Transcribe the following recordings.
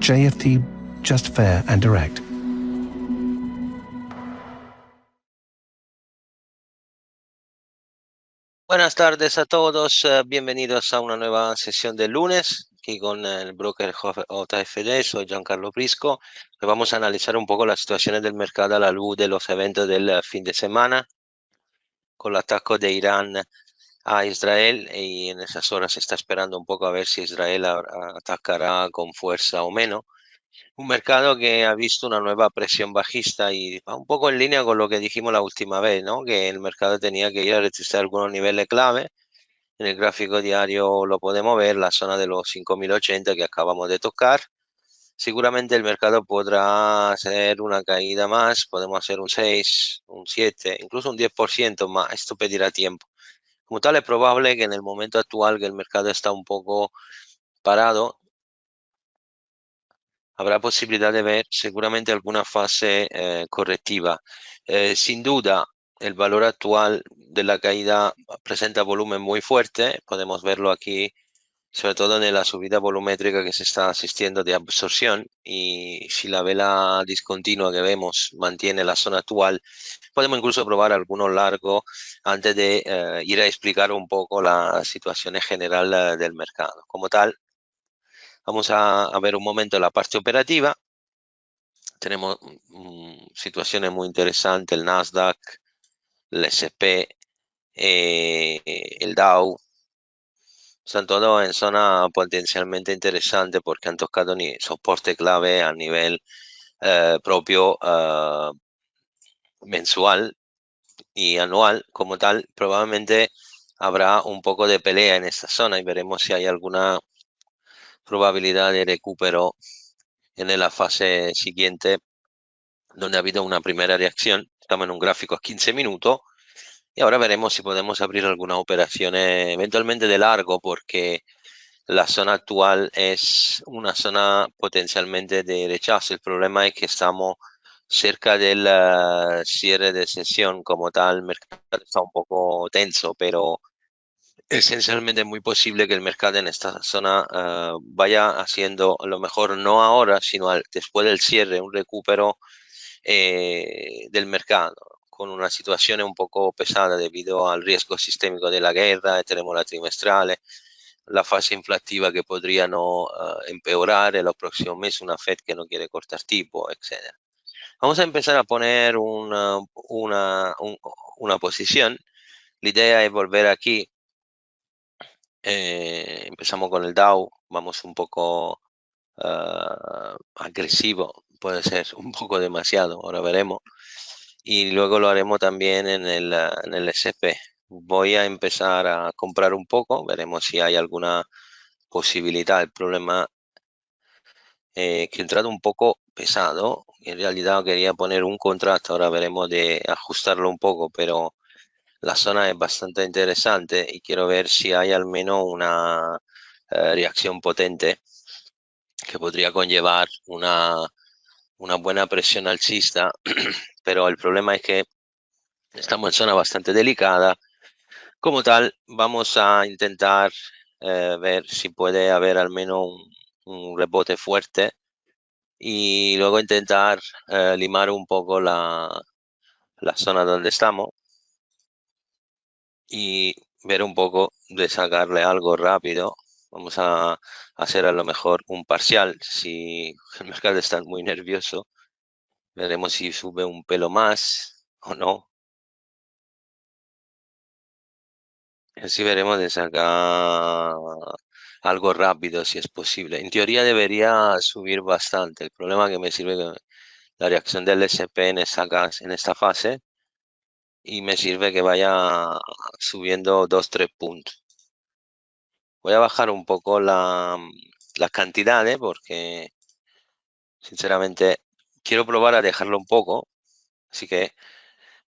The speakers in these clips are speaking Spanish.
JFT, just fair and direct. Buenas tardes a todos, bienvenidos a una nueva sesión de lunes, aquí con el broker JFD, soy Giancarlo Prisco. Hoy vamos a analizar un poco las situaciones del mercado a la luz de los eventos del fin de semana, con el ataque de Irán a Israel, y en esas horas se está esperando un poco a ver si Israel atacará con fuerza o menos. Un mercado que ha visto una nueva presión bajista y va un poco en línea con lo que dijimos la última vez, ¿no? Que el mercado tenía que ir a retestar algunos niveles clave. En el gráfico diario lo podemos ver, la zona de los 5080 que acabamos de tocar. Seguramente el mercado podrá hacer una caída más, podemos hacer un 6, un 7, incluso un 10% más. Esto pedirá tiempo. Como tal, es probable que en el momento actual que el mercado está un poco parado, habrá posibilidad de ver seguramente alguna fase correctiva. Sin duda, el valor actual de la caída presenta volumen muy fuerte, podemos verlo aquí, sobre todo en la subida volumétrica que se está asistiendo de absorción, y si la vela discontinua que vemos mantiene la zona actual, podemos incluso probar alguno largo antes de ir a explicar un poco la situación en general del mercado. Como tal, vamos a ver un momento la parte operativa. Tenemos situaciones muy interesantes, el Nasdaq, el S&P, el Dow, están todos en zona potencialmente interesante porque han tocado ni soporte clave a nivel propio mensual y anual. Como tal, probablemente habrá un poco de pelea en esta zona y veremos si hay alguna probabilidad de recupero en la fase siguiente, donde ha habido una primera reacción. Estamos en un gráfico a 15 minutos y ahora veremos si podemos abrir alguna operación eventualmente de largo, porque la zona actual es una zona potencialmente de rechazo. El problema es que estamos cerca del cierre de sesión. Como tal, el mercado está un poco tenso, pero esencialmente es muy posible que el mercado en esta zona vaya haciendo, a lo mejor no ahora, sino después del cierre, un recupero del mercado, con una situación un poco pesada debido al riesgo sistémico de la guerra. Tenemos la trimestrale, la fase inflativa que podría no empeorar en los próximos meses, una Fed que no quiere cortar tipo, etcétera. Vamos a empezar a poner una posición. La idea es volver aquí. Empezamos con el Dow, vamos un poco agresivo, puede ser un poco demasiado, ahora veremos. Y luego lo haremos también en el SP. Voy a empezar a comprar un poco, veremos si hay alguna posibilidad. El problema que he entrado un poco pesado, en realidad quería poner un contrato, ahora veremos de ajustarlo un poco, pero la zona es bastante interesante y quiero ver si hay al menos una reacción potente que podría conllevar una buena presión alcista. Pero el problema es que estamos en zona bastante delicada. Como tal, vamos a intentar ver si puede haber al menos un rebote fuerte y luego intentar limar un poco la zona donde estamos y ver un poco de sacarle algo rápido. Vamos a hacer a lo mejor un parcial. Si el mercado está muy nervioso, veremos si sube un pelo más o no. Así veremos de sacar algo rápido si es posible. En teoría debería subir bastante. El problema que me sirve que la reacción del SP en esta fase, y me sirve que vaya subiendo 2-3 puntos. Voy a bajar un poco las cantidades porque sinceramente quiero probar a dejarlo un poco. Así que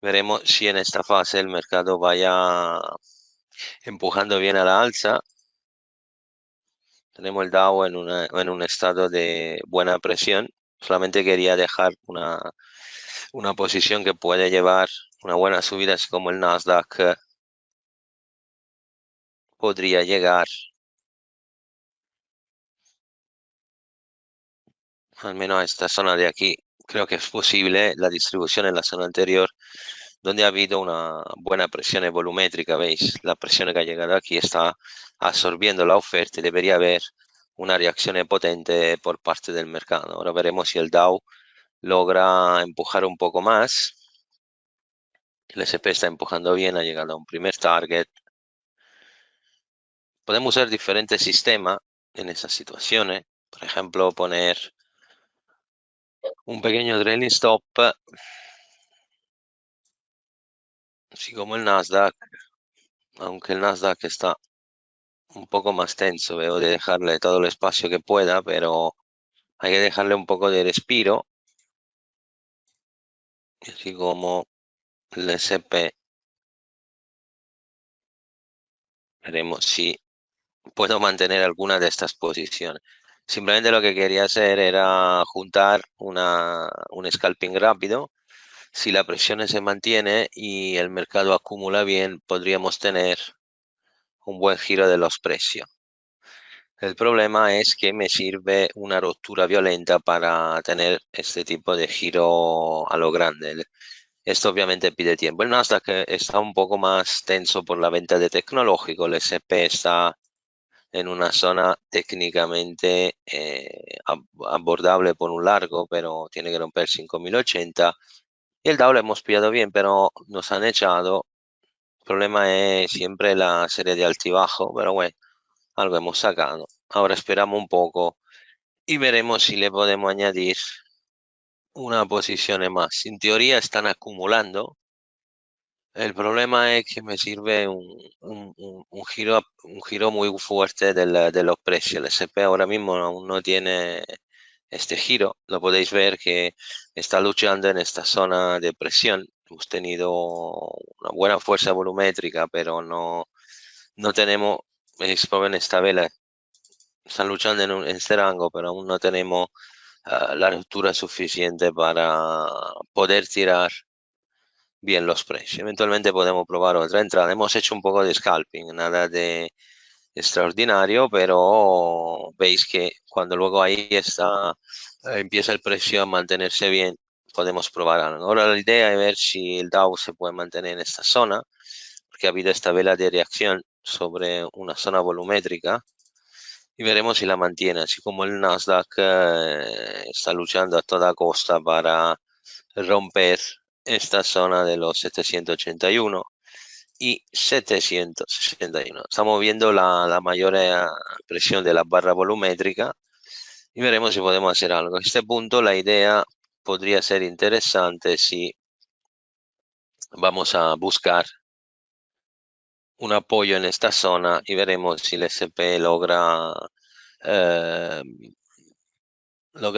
veremos si en esta fase el mercado vaya empujando bien a la alza. Tenemos el Dow en un estado de buena presión. Solamente quería dejar una posición que puede llevar una buena subida, así como el Nasdaq podría llegar. al menos a esta zona de aquí. Creo que es posible la distribución en la zona anterior, donde ha habido una buena presión volumétrica. ¿Veis? La presión que ha llegado aquí está absorbiendo la oferta y debería haber una reacción potente por parte del mercado. Ahora veremos si el Dow logra empujar un poco más. El SP está empujando bien, ha llegado a un primer target. Podemos usar diferentes sistemas en esas situaciones. Por ejemplo, poner un pequeño trailing stop, así como el Nasdaq, aunque el Nasdaq está un poco más tenso, veo de dejarle todo el espacio que pueda, pero hay que dejarle un poco de respiro, así como el SP. Veremos si puedo mantener alguna de estas posiciones. Simplemente lo que quería hacer era juntar un scalping rápido. Si la presión se mantiene y el mercado acumula bien, podríamos tener un buen giro de los precios. El problema es que me sirve una ruptura violenta para tener este tipo de giro a lo grande. Esto obviamente pide tiempo. El Nasdaq está un poco más tenso por la venta de tecnológico. El S&P está en una zona técnicamente abordable por un largo, pero tiene que romper 5080. Y el Dow lo hemos pillado bien, pero nos han echado. El problema es siempre la serie de altibajo, pero bueno, algo hemos sacado. Ahora esperamos un poco y veremos si le podemos añadir una posición más. En teoría están acumulando. El problema es que me sirve un giro muy fuerte de los precios. El S&P ahora mismo aún no tiene este giro. Lo podéis ver que está luchando en esta zona de presión. Hemos tenido una buena fuerza volumétrica, pero no tenemos, veis, en esta vela, están luchando en este rango, pero aún no tenemos la ruptura suficiente para poder tirar bien los precios. Eventualmente podemos probar otra entrada. Hemos hecho un poco de scalping, nada de extraordinario, pero veis que cuando luego ahí está, empieza el precio a mantenerse bien, podemos probar algo. Ahora la idea es ver si el Dow se puede mantener en esta zona, porque ha habido esta vela de reacción sobre una zona volumétrica y veremos si la mantiene, así como el Nasdaq está luchando a toda costa para romper esta zona de los 781 y 761. Estamos viendo la mayor presión de la barra volumétrica y veremos si podemos hacer algo. A este punto la idea podría ser interesante si vamos a buscar un apoyo en esta zona y veremos si el SP eh, logra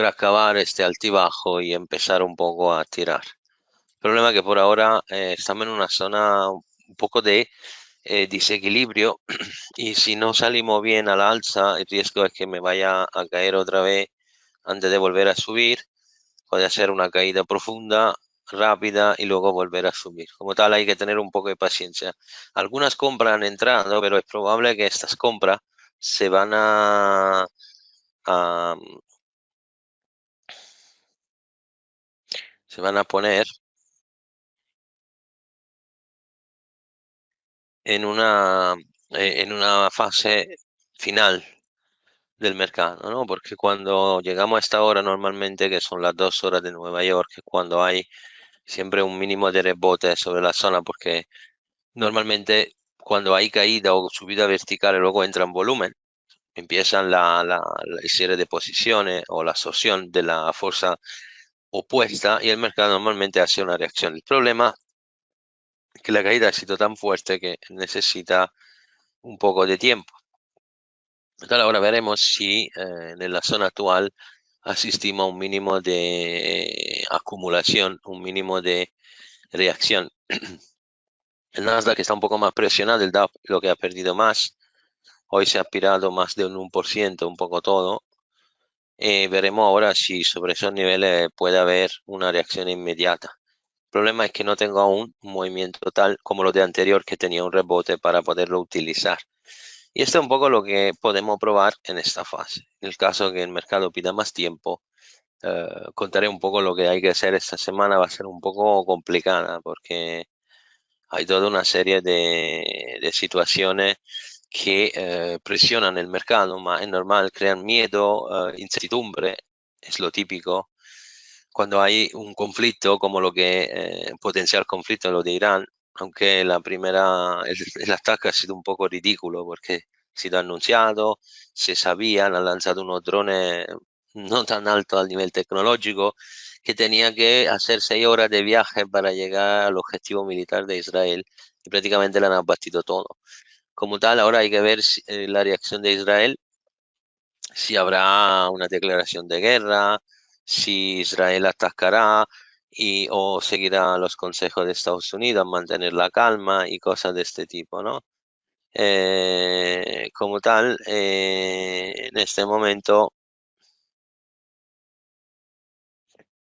acabar este altibajo y empezar un poco a tirar. El problema es que por ahora estamos en una zona un poco de desequilibrio y si no salimos bien a la alza, el riesgo es que me vaya a caer otra vez antes de volver a subir. Puede ser una caída profunda, rápida y luego volver a subir. Como tal, hay que tener un poco de paciencia. Algunas compras han entrado, pero es probable que estas compras se van a se van a poner en una fase final del mercado, ¿no? Porque cuando llegamos a esta hora normalmente, que son las 2 horas de Nueva York, es cuando hay siempre un mínimo de rebote sobre la zona, porque normalmente cuando hay caída o subida vertical y luego entra en volumen, empiezan la serie de posiciones o la absorción de la fuerza opuesta y el mercado normalmente hace una reacción. El problema es que la caída ha sido tan fuerte que necesita un poco de tiempo. Entonces ahora veremos si en la zona actual asistimos a un mínimo de acumulación, un mínimo de reacción. El Nasdaq está un poco más presionado, el Dow lo que ha perdido más. Hoy se ha aspirado más de un 1%, un poco todo. Veremos ahora si sobre esos niveles puede haber una reacción inmediata. El problema es que no tengo aún un movimiento tal como lo de anterior que tenía un rebote para poderlo utilizar. Y esto es un poco lo que podemos probar en esta fase. En el caso que el mercado pida más tiempo, contaré un poco lo que hay que hacer esta semana. Va a ser un poco complicada porque hay toda una serie de situaciones que presionan el mercado, ma es normal, crean miedo, incertidumbre, es lo típico. Cuando hay un conflicto como lo que, potencial conflicto, lo de Irán, aunque el ataque ha sido un poco ridículo porque ha sido anunciado, se sabían, han lanzado unos drones no tan altos al nivel tecnológico, que tenía que hacer 6 horas de viaje para llegar al objetivo militar de Israel y prácticamente le han abatido todo. Como tal, ahora hay que ver la reacción de Israel, si habrá una declaración de guerra, si Israel atacará o seguirá los consejos de Estados Unidos, mantener la calma y cosas de este tipo, ¿no? Como tal, en este momento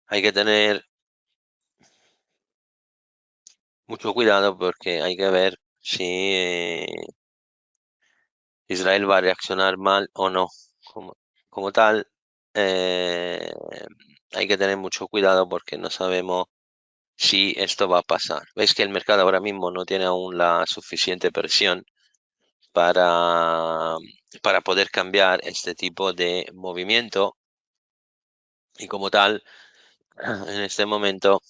hay que tener mucho cuidado porque hay que ver si Israel va a reaccionar mal o no. Como, como tal, eh, hay que tener mucho cuidado porque no sabemos si esto va a pasar. Veis que el mercado ahora mismo no tiene aún la suficiente presión para, para poder cambiar este tipo de movimiento y como tal, en este momento,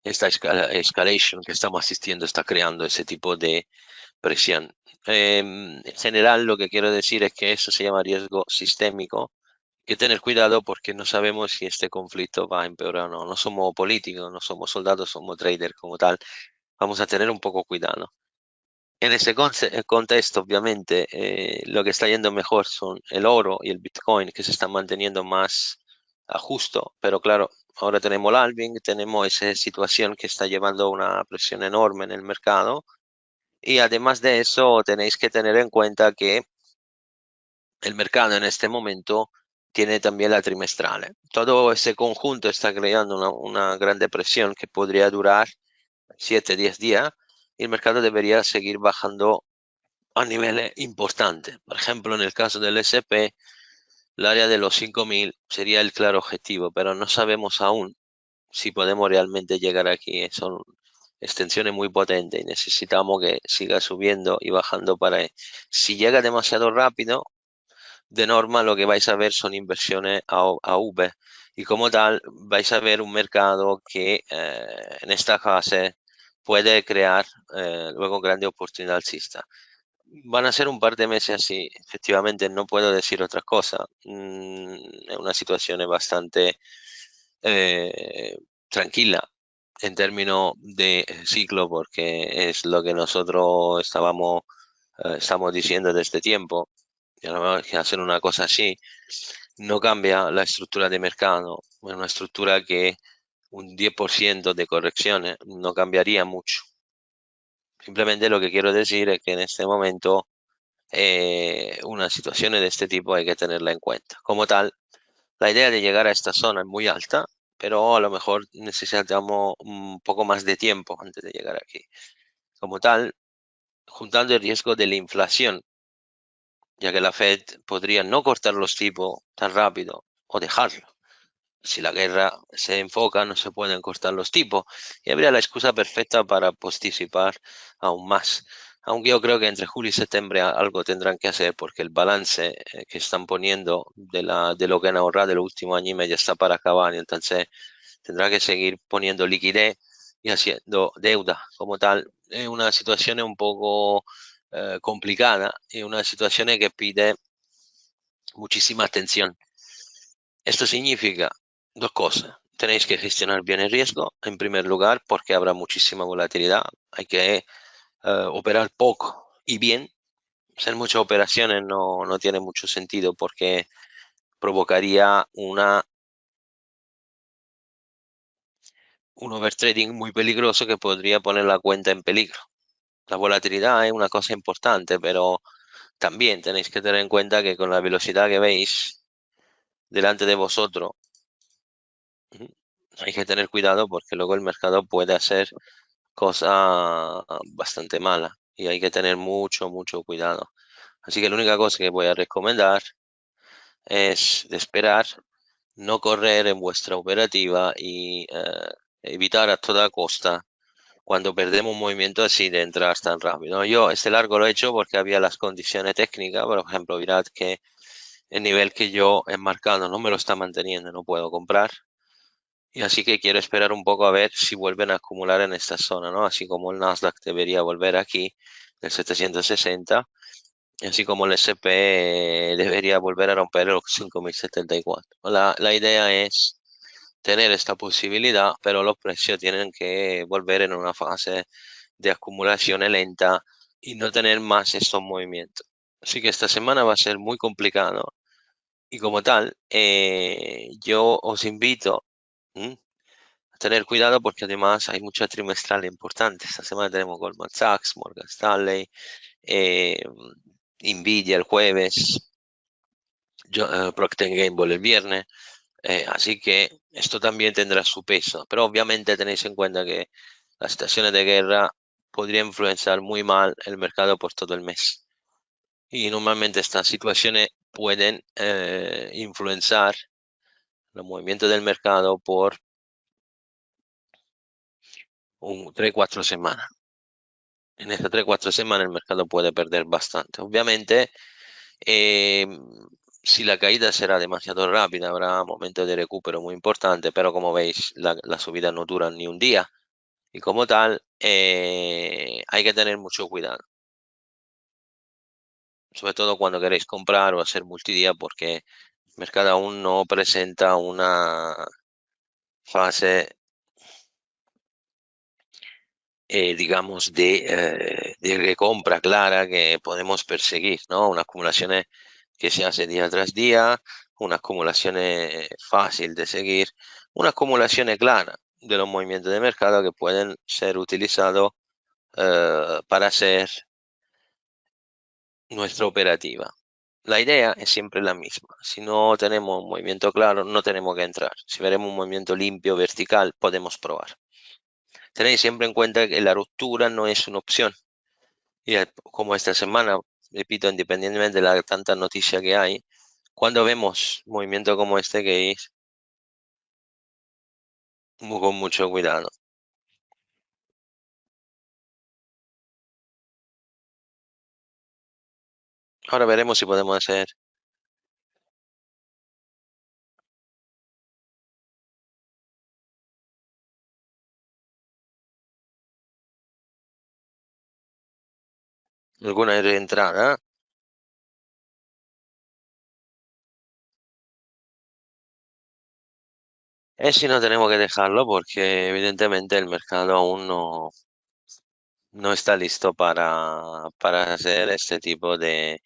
esta escalation que estamos asistiendo está creando ese tipo de presión. En general, lo que quiero decir es que eso se llama riesgo sistémico. Hay que tener cuidado porque no sabemos si este conflicto va a empeorar o no. No somos políticos, no somos soldados, somos traders como tal. Vamos a tener un poco cuidado. En ese contexto, obviamente, lo que está yendo mejor son el oro y el Bitcoin, que se están manteniendo más a justo. Pero claro, ahora tenemos el halving, tenemos esa situación que está llevando una presión enorme en el mercado. Y además de eso, tenéis que tener en cuenta que el mercado en este momento tiene también la trimestral. Todo ese conjunto está creando una gran depresión que podría durar 7, 10 días y el mercado debería seguir bajando a niveles importantes. Por ejemplo, en el caso del S&P, el área de los 5.000 sería el claro objetivo, pero no sabemos aún si podemos realmente llegar aquí. Son extensiones muy potentes y necesitamos que siga subiendo y bajando para ahí. Si llega demasiado rápido, de norma lo que vais a ver son inversiones a V y como tal vais a ver un mercado que en esta fase puede crear luego grandes oportunidades alcistas. Van a ser un par de meses así, efectivamente no puedo decir otra cosa. Es una situación bastante tranquila en términos de ciclo porque es lo que nosotros estamos diciendo desde este tiempo. Y a lo mejor que hacer una cosa así no cambia la estructura de mercado, es una estructura que un 10% de correcciones no cambiaría mucho. Simplemente lo que quiero decir es que en este momento una situación de este tipo hay que tenerla en cuenta. Como tal, la idea de llegar a esta zona es muy alta, pero a lo mejor necesitamos un poco más de tiempo antes de llegar aquí. Como tal, juntando el riesgo de la inflación, ya que la Fed podría no cortar los tipos tan rápido o dejarlo. Si la guerra se enfoca, no se pueden cortar los tipos y habría la excusa perfecta para posticipar aún más. Aunque yo creo que entre julio y septiembre algo tendrán que hacer porque el balance que están poniendo de lo que han ahorrado el último año y medio está para acabar y entonces tendrá que seguir poniendo liquidez y haciendo deuda. Como tal, es una situación un poco complicada y una situación que pide muchísima atención. Esto significa dos cosas. Tenéis que gestionar bien el riesgo, en primer lugar, porque habrá muchísima volatilidad. Hay que operar poco y bien. Hacer muchas operaciones no tiene mucho sentido porque provocaría un overtrading muy peligroso que podría poner la cuenta en peligro. La volatilidad es una cosa importante, pero también tenéis que tener en cuenta que con la velocidad que veis delante de vosotros, hay que tener cuidado porque luego el mercado puede hacer cosas bastante malas y hay que tener mucho cuidado. Así que la única cosa que voy a recomendar es de esperar no correr en vuestra operativa y evitar a toda costa cuando perdemos un movimiento así de entrar tan rápido. Yo este largo lo he hecho porque había las condiciones técnicas, por ejemplo, mirad que el nivel que yo he marcado no me lo está manteniendo, no puedo comprar. Y así que quiero esperar un poco a ver si vuelven a acumular en esta zona, ¿no? Así como el Nasdaq debería volver aquí, el 760, y así como el S&P debería volver a romper los 5074. La idea es tener esta posibilidad, pero los precios tienen que volver en una fase de acumulación lenta y no tener más estos movimientos. Así que esta semana va a ser muy complicado y como tal, yo os invito a tener cuidado porque además hay mucha trimestral importante. Esta semana tenemos Goldman Sachs, Morgan Stanley, eh, Nvidia el jueves, Procter Gamble el viernes. Así que esto también tendrá su peso. Pero obviamente tenéis en cuenta que las situaciones de guerra podrían influenciar muy mal el mercado por todo el mes. Y normalmente estas situaciones pueden influenciar los movimientos del mercado por 3-4 semanas. En estas 3-4 semanas el mercado puede perder bastante. Obviamente, eh, si la caída será demasiado rápida, habrá momentos de recupero muy importantes, pero como veis, la subida no dura ni un día. Y como tal, hay que tener mucho cuidado, sobre todo cuando queréis comprar o hacer multidía, porque el mercado aún no presenta una fase, digamos, de recompra clara que podemos perseguir, ¿no? Una acumulación que se hace día tras día, una acumulación fácil de seguir, una acumulación clara de los movimientos de mercado que pueden ser utilizados para hacer nuestra operativa. La idea es siempre la misma. Si no tenemos un movimiento claro, no tenemos que entrar. Si veremos un movimiento limpio, vertical, podemos probar. Tenéis siempre en cuenta que la ruptura no es una opción. Y como esta semana, repito, independientemente de la tanta noticia que hay, cuando vemos movimiento como este que es, con mucho cuidado. Ahora veremos si podemos hacer alguna reentrada. Si no tenemos que dejarlo porque evidentemente el mercado aún no está listo para hacer este tipo de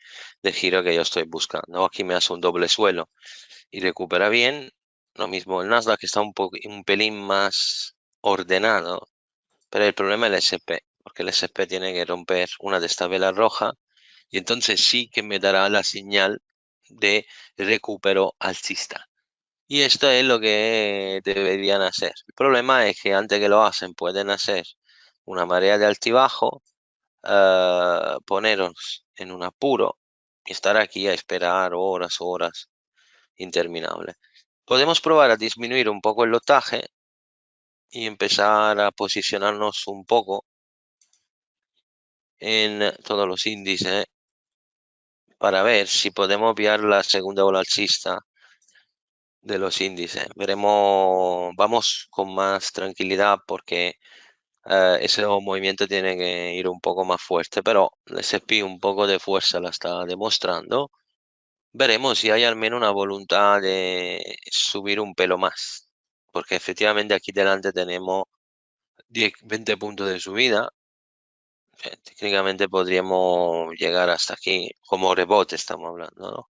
giro que yo estoy buscando. Aquí me hace un doble suelo y recupera bien. Lo mismo el Nasdaq está un pelín más ordenado, pero el problema es el SP, porque el SP tiene que romper una de estas velas rojas y entonces sí que me dará la señal de recupero alcista. Y esto es lo que deberían hacer. El problema es que antes que lo hacen pueden hacer una marea de altibajo, poneros en un apuro y estar aquí a esperar horas interminables. Podemos probar a disminuir un poco el lotaje y empezar a posicionarnos un poco en todos los índices para ver si podemos pillar la segunda ola alcista de los índices. Veremos, vamos con más tranquilidad porque ese movimiento tiene que ir un poco más fuerte, pero el S&P un poco de fuerza la está demostrando. Veremos si hay al menos una voluntad de subir un pelo más, porque efectivamente aquí delante tenemos 10-20 puntos de subida. Técnicamente podríamos llegar hasta aquí, como rebote estamos hablando, ¿no?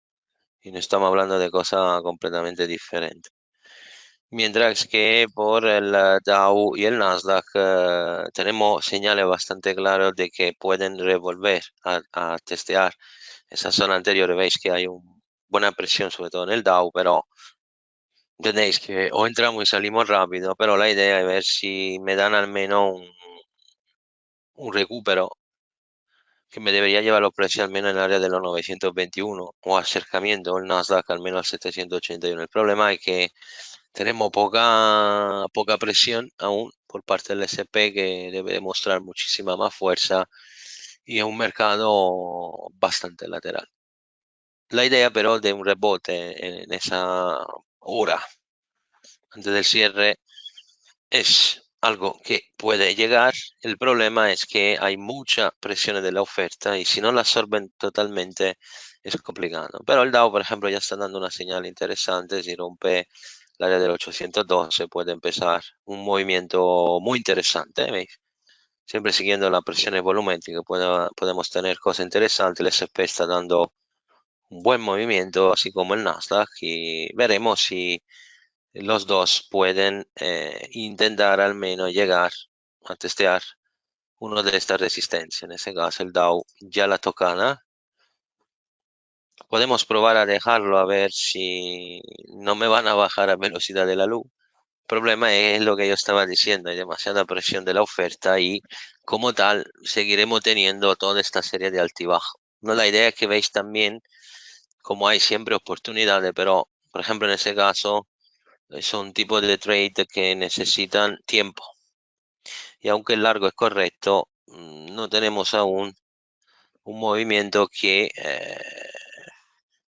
Y no estamos hablando de cosas completamente diferentes. Mientras que por el Dow y el Nasdaq tenemos señales bastante claras de que pueden revolver a testear esa zona anterior. Veis que hay una buena presión, sobre todo en el Dow, pero tenéis que o entramos y salimos rápido, pero la idea es ver si me dan al menos un recupero que me debería llevar los precios al menos en el área de los 921 o acercamiento el Nasdaq al menos al 781. El problema es que tenemos poca presión aún por parte del S&P, que debe demostrar muchísima más fuerza, y es un mercado bastante lateral. La idea pero de un rebote en esa hora antes del cierre es algo que puede llegar. El problema es que hay mucha presión de la oferta y si no la absorben totalmente es complicado. Pero el Dow, por ejemplo, ya está dando una señal interesante. Si rompe el área del 812 puede empezar un movimiento muy interesante, ¿veis? Siempre siguiendo las presiones volumétricas podemos tener cosas interesantes. El S&P está dando un buen movimiento, así como el Nasdaq, y veremos si los dos pueden intentar al menos llegar a testear uno de estas resistencias. En ese caso el Dow ya la tocada. Podemos probar a dejarlo a ver si no me van a bajar a velocidad de la luz. El problema es lo que yo estaba diciendo, hay demasiada presión de la oferta y como tal seguiremos teniendo toda esta serie de altibajos. No, la idea es que veis también como hay siempre oportunidades, pero por ejemplo en ese caso son tipos de trade que necesitan tiempo. Y aunque el largo es correcto, no tenemos aún un movimiento que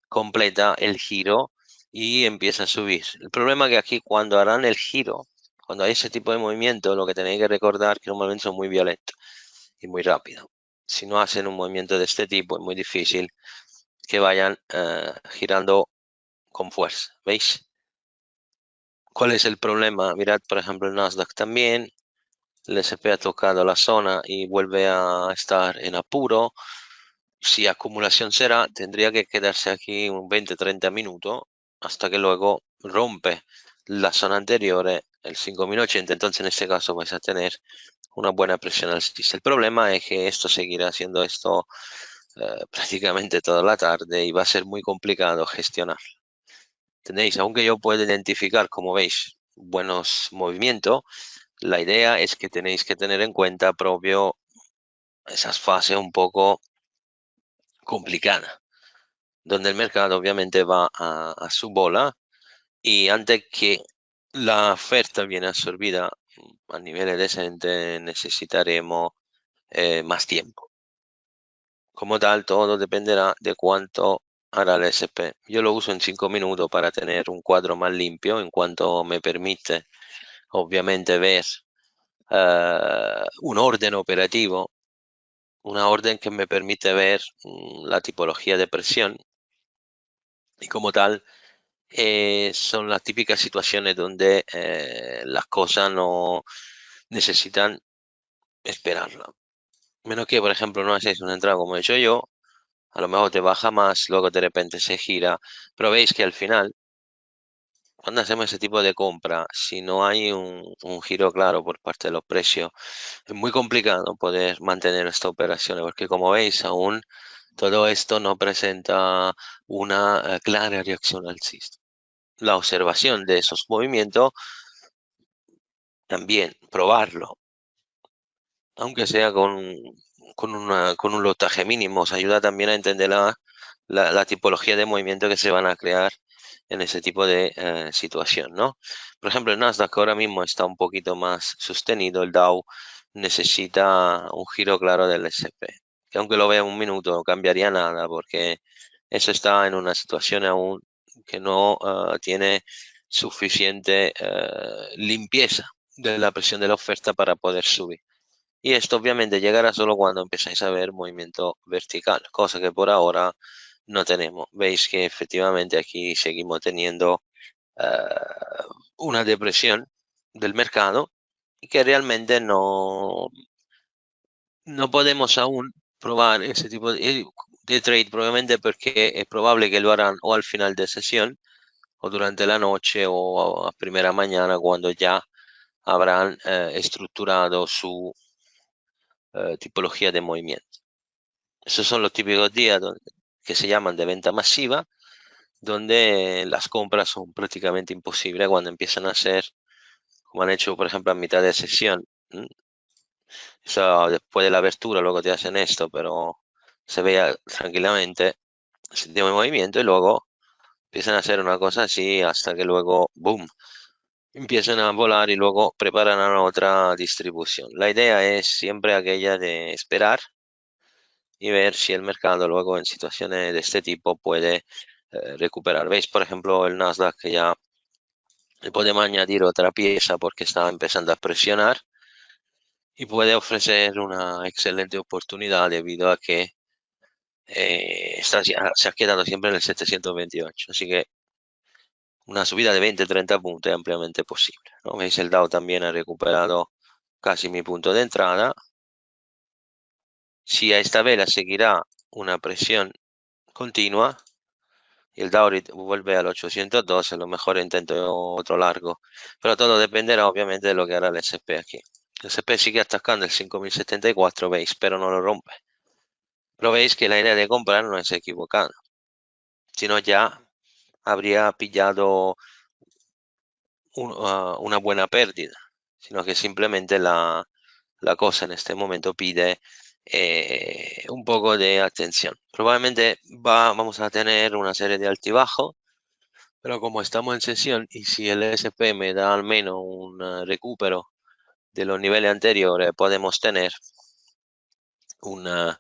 completa el giro y empieza a subir. El problema es que aquí cuando harán el giro, cuando hay ese tipo de movimiento, lo que tenéis que recordar es que normalmente son muy violentos y muy rápidos. Si no hacen un movimiento de este tipo, es muy difícil que vayan girando con fuerza. ¿Veis? ¿Cuál es el problema? Mirad, por ejemplo, el Nasdaq también. El S&P ha tocado la zona y vuelve a estar en apuro. Si acumulación será, tendría que quedarse aquí un 20-30 minutos hasta que luego rompe la zona anterior, el 5080. Entonces en este caso vais a tener una buena presión alcista. El problema es que esto seguirá haciendo esto prácticamente toda la tarde y va a ser muy complicado gestionar. Tenéis, aunque yo puedo identificar, como veis, buenos movimientos, la idea es que tenéis que tener en cuenta propio esas fases un poco complicadas, donde el mercado obviamente va a su bola y antes que la oferta viene absorbida a niveles decentes necesitaremos más tiempo. Como tal, todo dependerá de cuánto hará el SP. Yo lo uso en 5 minutos para tener un cuadro más limpio en cuanto me permite obviamente ver un orden operativo, una orden que me permite ver la tipología de presión y como tal son las típicas situaciones donde las cosas no necesitan esperarla. Menos que, por ejemplo, no hacéis una entrada como he hecho yo, a lo mejor te baja más, luego de repente se gira, pero veis que al final, cuando hacemos ese tipo de compra, si no hay un giro claro por parte de los precios, es muy complicado poder mantener esta operación, porque como veis, aún todo esto no presenta una clara reacción alcista. La observación de esos movimientos, también probarlo, aunque sea con un lotaje mínimo, os ayuda también a entender la tipología de movimiento que se van a crear en ese tipo de situación, ¿no? Por ejemplo, el Nasdaq ahora mismo está un poquito más sostenido, el Dow necesita un giro claro del S&P, que aunque lo vea en un minuto no cambiaría nada porque eso está en una situación aún que no tiene suficiente limpieza de la presión de la oferta para poder subir. Y esto obviamente llegará solo cuando empezáis a ver movimiento vertical, cosa que por ahora no tenemos. Veis que efectivamente aquí seguimos teniendo una depresión del mercado y que realmente no podemos aún probar ese tipo de trade, probablemente porque es probable que lo harán o al final de sesión o durante la noche o a primera mañana cuando ya habrán estructurado su tipología de movimiento. Esos son los típicos días que se llaman de venta masiva, donde las compras son prácticamente imposibles cuando empiezan a ser, como han hecho, por ejemplo, a mitad de sesión. Eso, después de la abertura, luego te hacen esto, pero se vea tranquilamente ese tipo de movimiento y luego empiezan a hacer una cosa así hasta que luego, boom, empiezan a volar y luego preparan a otra distribución. La idea es siempre aquella de esperar y ver si el mercado luego en situaciones de este tipo puede recuperar. ¿Veis? Por ejemplo, el Nasdaq que ya le podemos añadir otra pieza porque está empezando a presionar y puede ofrecer una excelente oportunidad debido a que se ha quedado siempre en el 728. Así que una subida de 20-30 puntos es ampliamente posible, ¿no? ¿Veis? El Dow también ha recuperado casi mi punto de entrada. Si a esta vela seguirá una presión continua y el Dow vuelve al 812, a lo mejor intento otro largo. Pero todo dependerá obviamente de lo que hará el SP aquí. El SP sigue atacando el 5074, veis, pero no lo rompe. Pero veis que la idea de comprar no es equivocada, sino ya habría pillado una buena pérdida, sino que simplemente la cosa en este momento pide un poco de atención. Probablemente vamos a tener una serie de altibajos, pero como estamos en sesión y si el SP me da al menos un recupero de los niveles anteriores, podemos tener una,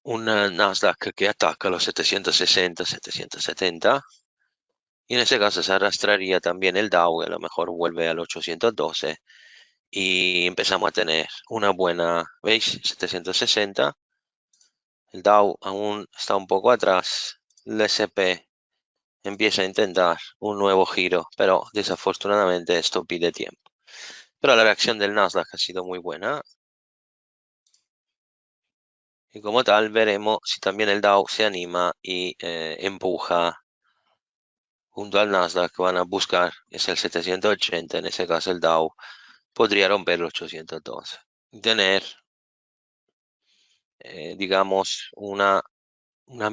una Nasdaq que ataca los 760, 770. Y en ese caso se arrastraría también el Dow, a lo mejor vuelve al 812 y empezamos a tener una buena, ¿veis? 760. El Dow aún está un poco atrás. El SP empieza a intentar un nuevo giro, pero desafortunadamente esto pide tiempo. Pero la reacción del Nasdaq ha sido muy buena. Y como tal, veremos si también el Dow se anima y empuja junto al Nasdaq. Van a buscar, es el 780, en ese caso el Dow podría romper los 812. Tener, digamos, un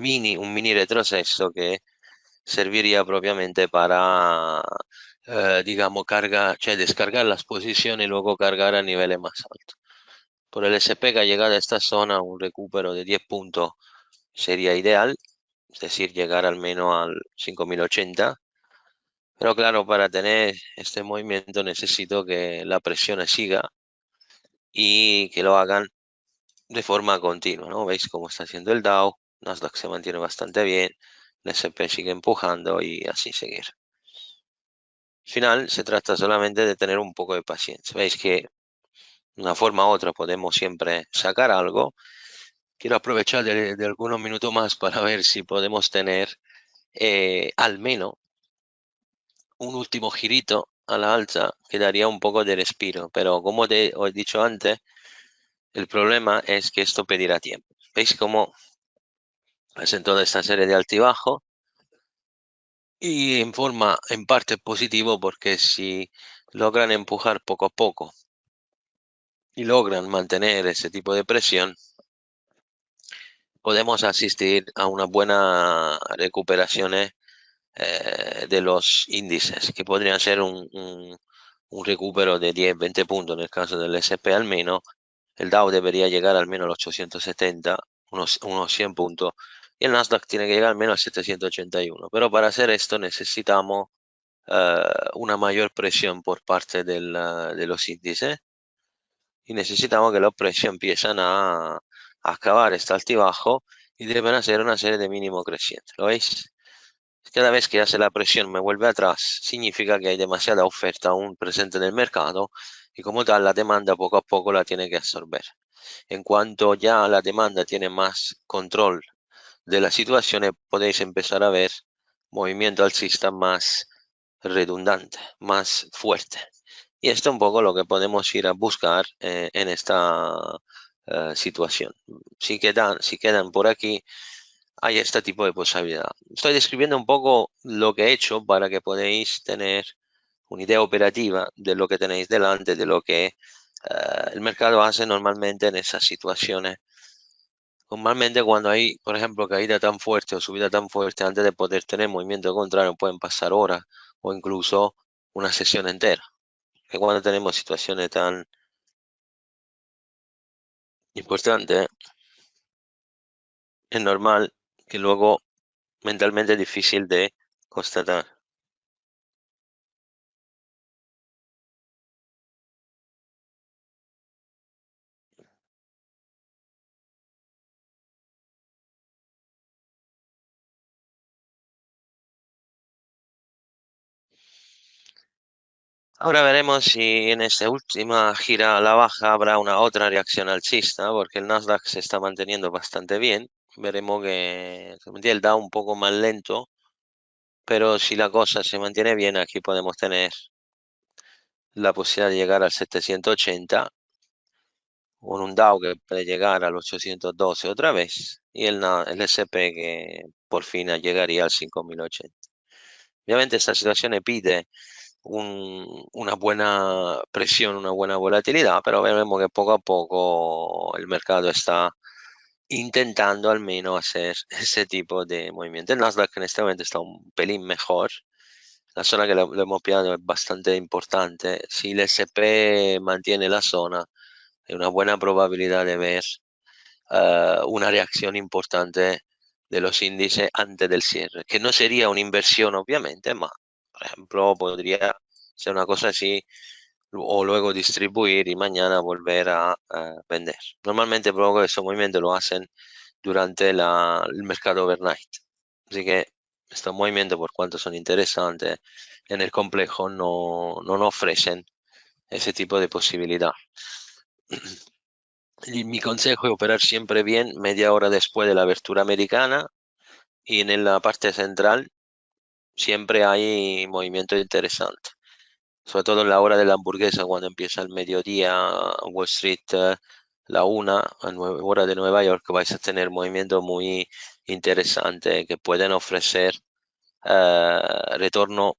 mini retroceso que serviría propiamente para, digamos, cioè descargar las posiciones y luego cargar a niveles más altos. Por el SP que ha llegado a esta zona, un recupero de 10 puntos sería ideal, es decir, llegar al menos al 5080. Pero claro, para tener este movimiento necesito que la presión siga y que lo hagan de forma continua, ¿no? Veis cómo está haciendo el Dow, Nasdaq se mantiene bastante bien, el S&P sigue empujando y así seguir. Al final se trata solamente de tener un poco de paciencia. Veis que de una forma u otra podemos siempre sacar algo. Quiero aprovechar de algunos minutos más para ver si podemos tener al menos un último girito a la alza que daría un poco de respiro. Pero como te he dicho antes, el problema es que esto pedirá tiempo. ¿Veis cómo hacen toda esta serie de altibajos? Y en forma, en parte positivo, porque si logran empujar poco a poco y logran mantener ese tipo de presión, podemos asistir a una buena recuperación de los índices, que podrían ser un recupero de 10-20 puntos en el caso del SP al menos. El Dow debería llegar al menos a los 870, unos 100 puntos, y el Nasdaq tiene que llegar al menos a 781. Pero para hacer esto necesitamos una mayor presión por parte de los índices y necesitamos que los precios empiezan a acabar este altibajo y deben hacer una serie de mínimo crecientes. ¿Lo veis? Cada vez que hace la presión me vuelve atrás, significa que hay demasiada oferta aún presente en el mercado y como tal la demanda poco a poco la tiene que absorber. En cuanto ya la demanda tiene más control de la situación, podéis empezar a ver movimiento alcista más redundante, más fuerte. Y esto es un poco lo que podemos ir a buscar en esta situación. Si quedan por aquí, hay este tipo de posibilidad. Estoy describiendo un poco lo que he hecho para que podáis tener una idea operativa de lo que tenéis delante, de lo que el mercado hace normalmente en esas situaciones. Normalmente cuando hay, por ejemplo, caída tan fuerte o subida tan fuerte, antes de poder tener movimiento contrario, pueden pasar horas o incluso una sesión entera. Que cuando tenemos situaciones tan importantes, es normal que luego mentalmente es difícil de constatar. Ahora veremos si en esta última gira a la baja habrá una otra reacción alcista, porque el Nasdaq se está manteniendo bastante bien. Veremos que se mantiene el Dow un poco más lento, pero si la cosa se mantiene bien, aquí podemos tener la posibilidad de llegar al 780 con un Dow que puede llegar al 812 otra vez y el S&P que por fin llegaría al 5080. Obviamente esta situación pide una buena presión, una buena volatilidad, pero vemos que poco a poco el mercado está intentando al menos hacer ese tipo de movimiento. El Nasdaq en este momento está un pelín mejor. La zona que le hemos pillado es bastante importante. Si el SP mantiene la zona, hay una buena probabilidad de ver una reacción importante de los índices antes del cierre, que no sería una inversión obviamente, pero por ejemplo podría ser una cosa así o luego distribuir y mañana volver a vender. Normalmente luego esos movimientos lo hacen durante el mercado overnight. Así que estos movimientos, por cuanto son interesantes, en el complejo no nos ofrecen ese tipo de posibilidad. Y mi consejo es operar siempre bien media hora después de la abertura americana y en la parte central siempre hay movimiento interesante. Sobre todo en la hora de la hamburguesa, cuando empieza el mediodía, Wall Street, la una, a hora de Nueva York, vais a tener movimientos muy interesantes que pueden ofrecer retorno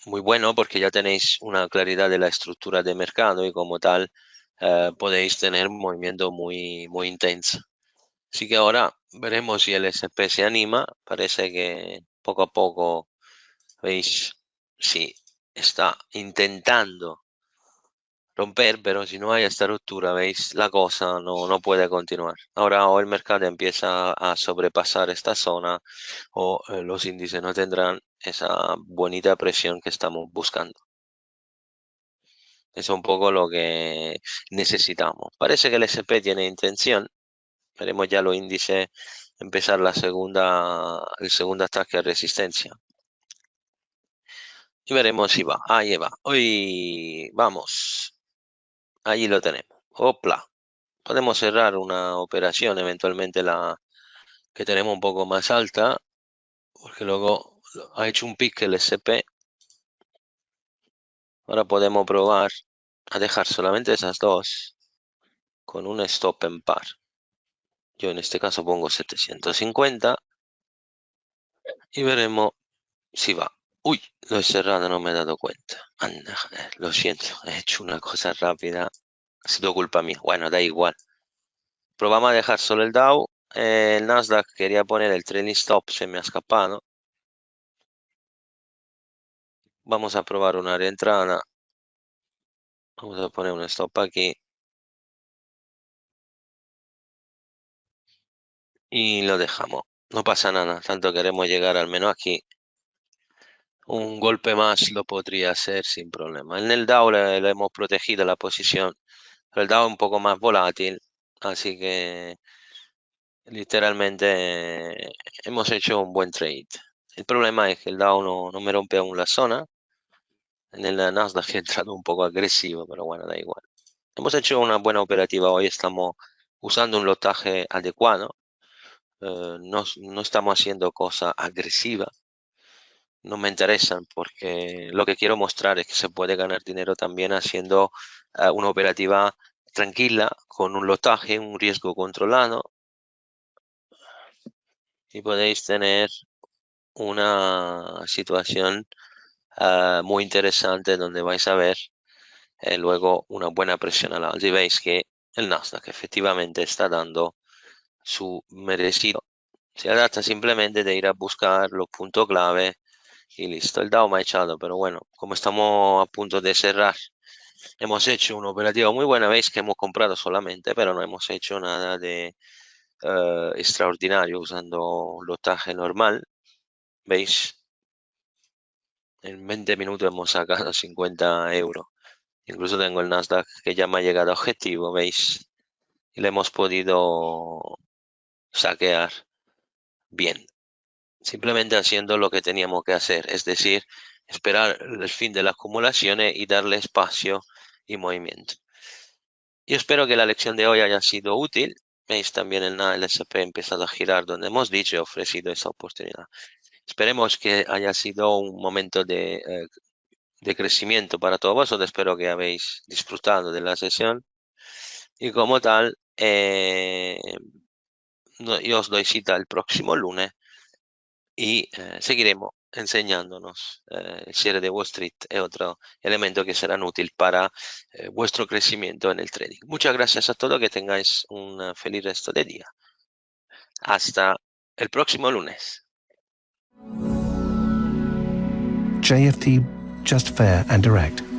muy bueno porque ya tenéis una claridad de la estructura de mercado y como tal podéis tener un movimiento muy intenso. Así que ahora veremos si el SP se anima. Parece que poco a poco, veis, sí, está intentando romper, pero si no hay esta ruptura, veis, la cosa no puede continuar. Ahora o el mercado empieza a sobrepasar esta zona o los índices no tendrán esa bonita presión que estamos buscando. Eso es un poco lo que necesitamos. Parece que el SP tiene intención. Veremos ya los índices empezar el segundo ataque a resistencia. Y veremos si va. Ahí va. Hoy vamos. Allí lo tenemos. Opla. Podemos cerrar una operación, eventualmente la que tenemos un poco más alta, porque luego ha hecho un pick el SP. Ahora podemos probar a dejar solamente esas dos con un stop en par. Yo en este caso pongo 750 y veremos si va. Uy, lo he cerrado, no me he dado cuenta. Anda, lo siento, he hecho una cosa rápida. Ha sido culpa mía. Bueno, da igual. Probamos a dejar solo el Dow. El Nasdaq quería poner el trailing stop, se me ha escapado. Vamos a probar una reentrada. Vamos a poner un stop aquí. Y lo dejamos. No pasa nada, tanto queremos llegar al menos aquí. Un golpe más lo podría hacer sin problema. En el Dow le hemos protegido la posición. Pero el Dow es un poco más volátil. Así que literalmente hemos hecho un buen trade. El problema es que el Dow no me rompe aún la zona. En el Nasdaq he entrado un poco agresivo, pero bueno, da igual. Hemos hecho una buena operativa hoy. Estamos usando un lotaje adecuado. No estamos haciendo cosas agresivas. No me interesan porque lo que quiero mostrar es que se puede ganar dinero también haciendo una operativa tranquila, con un lotaje, un riesgo controlado y podéis tener una situación muy interesante donde vais a ver luego una buena presión al alza y veis que el Nasdaq efectivamente está dando su merecido. Se trata simplemente de ir a buscar los puntos clave y listo. El Dow me ha echado, pero bueno, como estamos a punto de cerrar, hemos hecho una operativa muy buena. Veis que hemos comprado solamente, pero no hemos hecho nada de extraordinario usando lotaje normal. ¿Veis? En 20 minutos hemos sacado 50 euros. Incluso tengo el Nasdaq que ya me ha llegado a objetivo, ¿veis? Y le hemos podido saquear bien. Simplemente haciendo lo que teníamos que hacer, es decir, esperar el fin de las acumulaciones y darle espacio y movimiento. Yo espero que la lección de hoy haya sido útil. Veis, también el SP ha empezado a girar donde hemos dicho, he ofrecido esa oportunidad. Esperemos que haya sido un momento de crecimiento para todos vosotros. Espero que habéis disfrutado de la sesión. Y como tal, yo os doy cita el próximo lunes y seguiremos enseñándonos. El cierre de Wall Street es otro elemento que será útil para vuestro crecimiento en el trading. Muchas gracias a todos, que tengáis un feliz resto de día. Hasta el próximo lunes. JFT, just fair and direct.